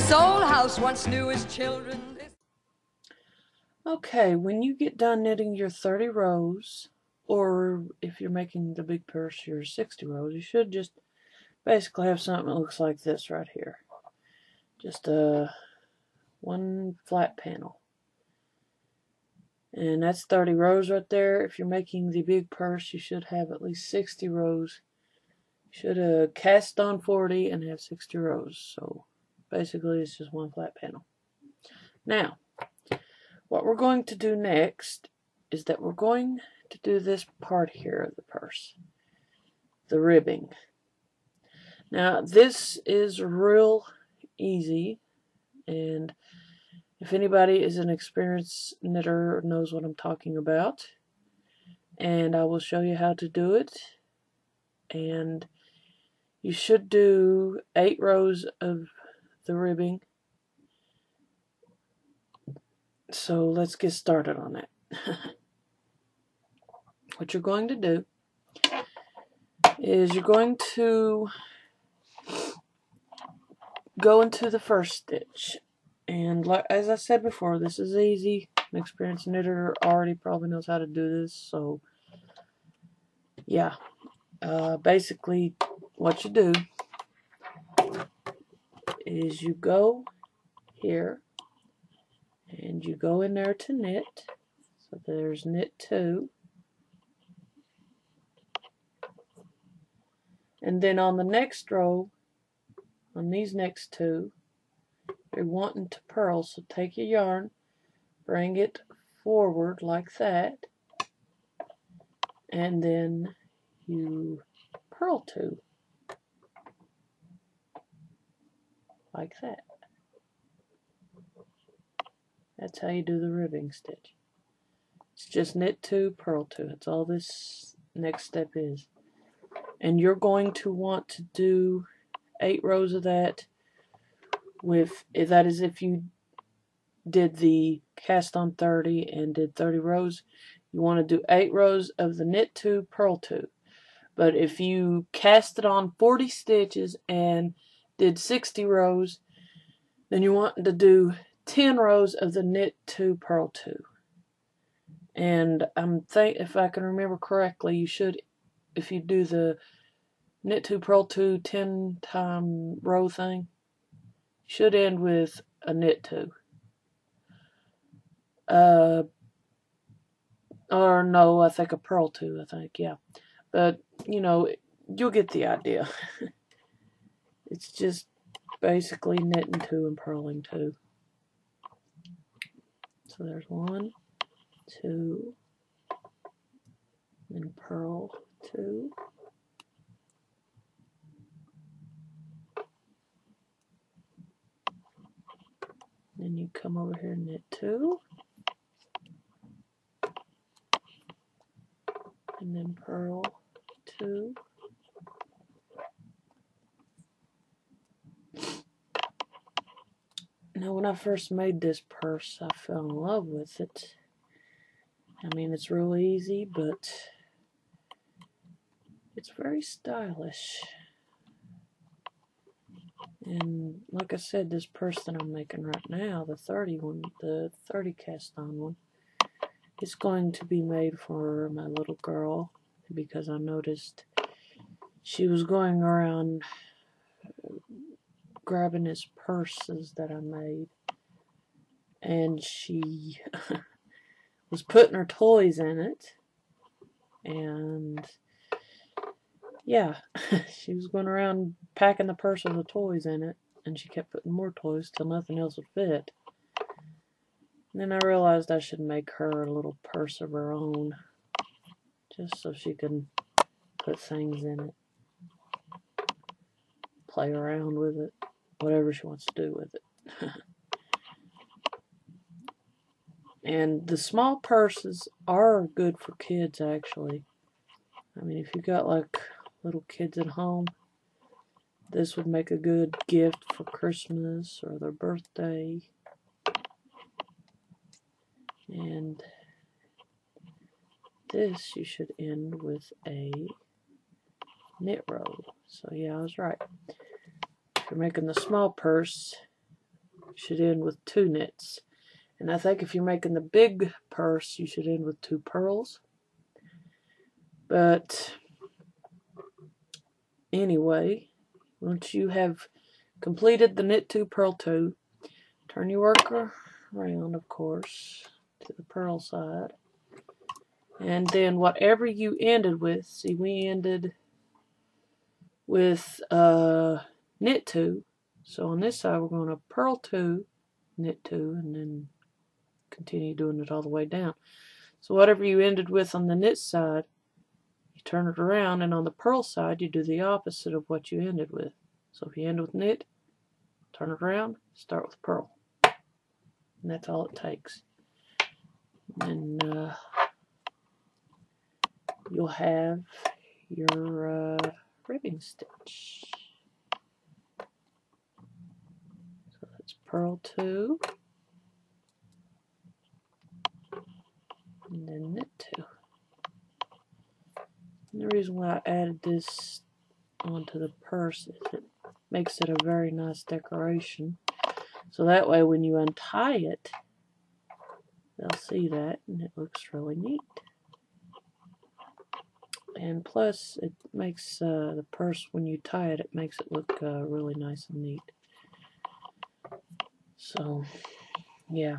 This old house once knew his children. Okay, when you get done knitting your 30 rows, or if you're making the big purse your 60 rows, you should just basically have something that looks like this right here. Just one flat panel. And that's 30 rows right there. If you're making the big purse, you should have at least 60 rows. You should cast on 40 and have 60 rows. So basically it's just one flat panel. Now, what we're going to do next is that we're going to do this part here of the purse, the ribbing. Now this is real easy, and if anybody is an experienced knitter knows what I'm talking about, and I will show you how to do it. And you should do 8 rows of the ribbing. So let's get started on that. What you're going to do is you're going to go into the first stitch, and as I said before, this is easy. An experienced knitter already probably knows how to do this. So yeah, basically what you do is you go here and you go in there to knit. So there's knit 2, and then on the next row, on these next 2, you're wanting to purl. So take your yarn, bring it forward like that, and then you purl 2 like that. That's how you do the ribbing stitch. It's just knit 2, purl 2. That's all this next step is. And you're going to want to do 8 rows of that. That is if you did the cast on 30 and did 30 rows. You want to do 8 rows of the knit 2, purl 2. But if you cast it on 40 stitches and did 60 rows, then you want to do 10 rows of the knit 2, purl 2. And if I can remember correctly, you should, if you do the knit 2, purl 2 10-time row thing, you should end with a knit 2. Or no, I think a purl 2, I think, yeah. But, you know, you'll get the idea. It's just basically knitting 2 and purling 2. So there's 1, 2, and purl 2. Then you come over here and knit 2. And then purl 2. Now, when I first made this purse, I fell in love with it. I mean, it's real easy, but it's very stylish. And like I said, this purse that I'm making right now, the 30 one, the 30 cast on one, it's going to be made for my little girl, because I noticed she was going around grabbing his purses that I made, and she was putting her toys in it, and yeah, she was going around packing the purse with the toys in it, and she kept putting more toys till nothing else would fit. And then I realized I should make her a little purse of her own, just so she can put things in it, play around with it, whatever she wants to do with it. And the small purses are good for kids, actually. I mean, if you got like little kids at home, this would make a good gift for Christmas or their birthday. And this you should end with a knit row. So yeah, I was right. If you're making the small purse, should end with 2 knits. And I think if you're making the big purse, you should end with 2 purls. But anyway, once you have completed the knit 2, purl 2, turn your work around, of course, to the purl side. And then whatever you ended with, see, we ended with knit 2. So on this side, we're going to purl 2, knit 2, and then continue doing it all the way down. So whatever you ended with on the knit side, you turn it around, and on the purl side, you do the opposite of what you ended with. So if you end with knit, turn it around, start with purl. And that's all it takes. And you'll have your ribbing stitch. So that's purl 2, and then knit 2. And the reason why I added this onto the purse is it makes it a very nice decoration. So that way when you untie it, they'll see that, and it looks really neat. And plus, it makes the purse, when you tie it, it makes it look really nice and neat. So, yeah.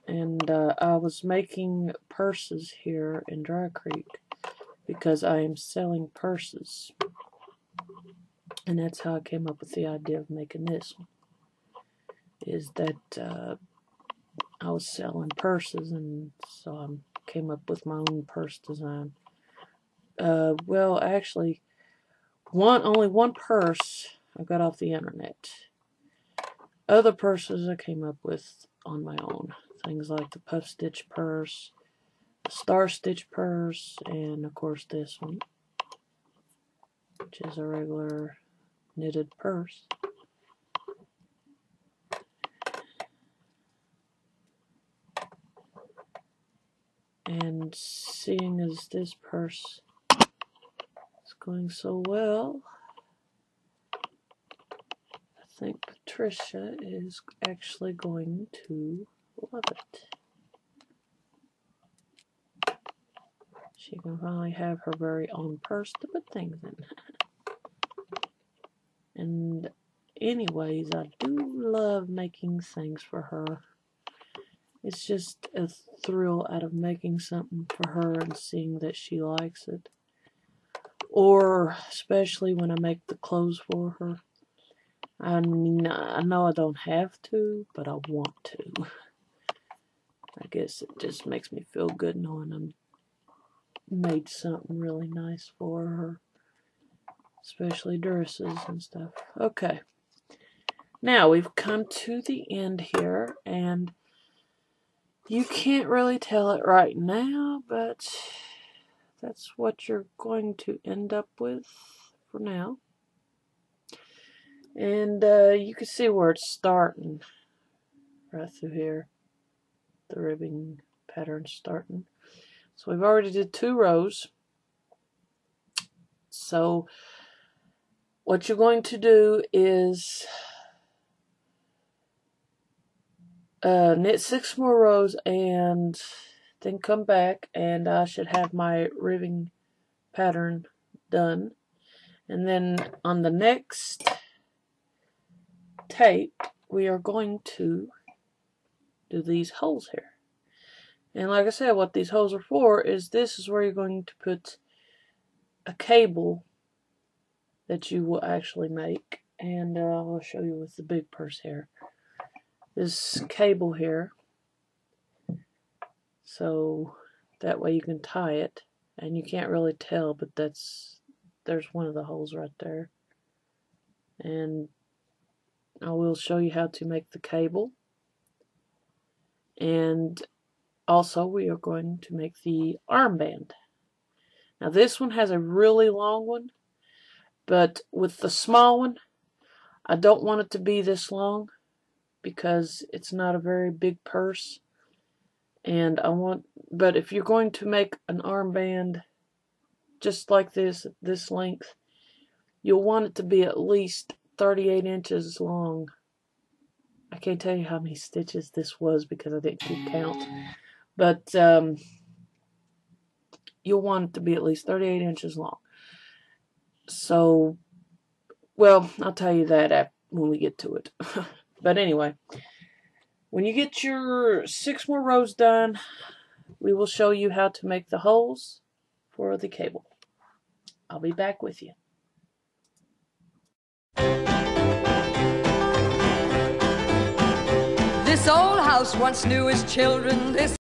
And I was making purses here in Dry Creek because I am selling purses. And that's how I came up with the idea of making this one. Is that I was selling purses, and so I came up with my own purse design. Well, actually, only one purse I got off the internet. Other purses I came up with on my own. Things like the puff stitch purse, the star stitch purse, and of course this one, which is a regular knitted purse. And seeing as this purse is going so well, I think Patricia is actually going to love it. She can finally have her very own purse to put things in. And anyways, I do love making things for her. It's just a thrill out of making something for her and seeing that she likes it. Or especially when I make the clothes for her. I mean, I know I don't have to, but I want to. I guess it just makes me feel good knowing I'm made something really nice for her. Especially dresses and stuff. Okay. Now we've come to the end here, and you can't really tell it right now, but that's what you're going to end up with for now. And you can see where it's starting right through here. The ribbing pattern starting. So we've already did 2 rows. So what you're going to do is knit 6 more rows and then come back, and I should have my ribbing pattern done. And then on the next tape, we are going to do these holes here. And like I said, what these holes are for is this is where you're going to put a cable that you will actually make. And I'll show you with the big purse here. This cable here. So that way you can tie it. And you can't really tell, but there's one of the holes right there. And I will show you how to make the cable. And also we are going to make the armband. Now this one has a really long one, but with the small one, I don't want it to be this long because it's not a very big purse. And but if you're going to make an armband just like this length, You'll want it to be at least 38 inches long. I can't tell you how many stitches this was because I didn't keep count. But you'll want it to be at least 38 inches long. So, well, I'll tell you that when we get to it. But anyway, when you get your 6 more rows done, we will show you how to make the holes for the cable. I'll be back with you. This old house once knew its children. This